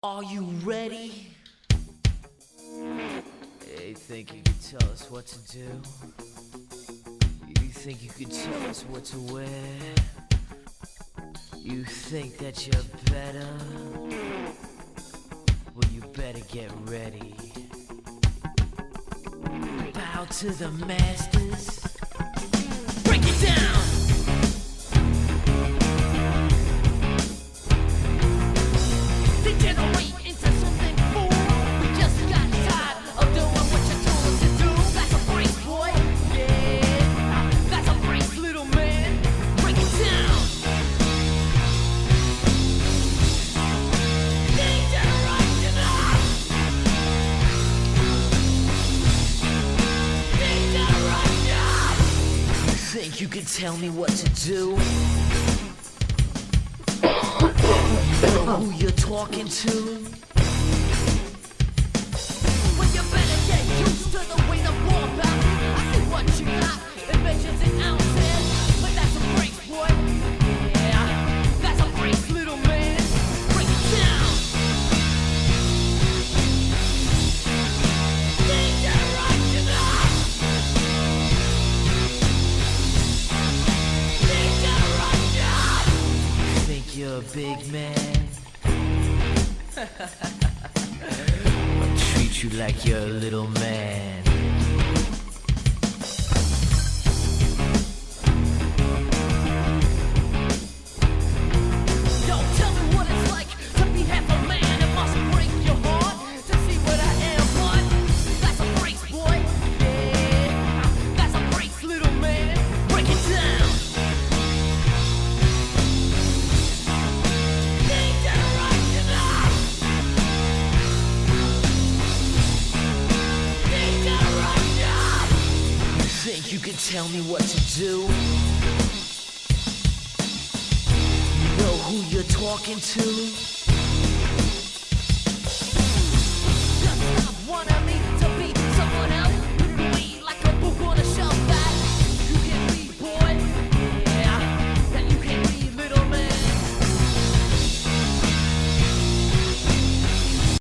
Are you ready? You think you could tell us what to do? You think you could tell us what to wear? You think that you're better? Well, you better get ready. Bow to the masters. Break it down! Degenerate into something fool. We just got tired of doing what you told us to do. That's a brace, boy. Yeah, that's a brace, little man. Break it down. Degeneration. Degeneration. You think you can tell me what to do? Who you're talking to? Well, you better get used to the way the ball bounces. I see what you got, it measures in ounces. But that's a brace, boy. Yeah, that's a brace, little man. Break it down. Degeneration. Degeneration. Think you're a big man? I'll treat you like you're a little man. Yo, tell me what it's like to be half a man. It must break your heart to see what I am, but that's a brace, boy. Yeah, that's a brace, little man. Break it down. Think you can tell me what to do? You know who you're talking to?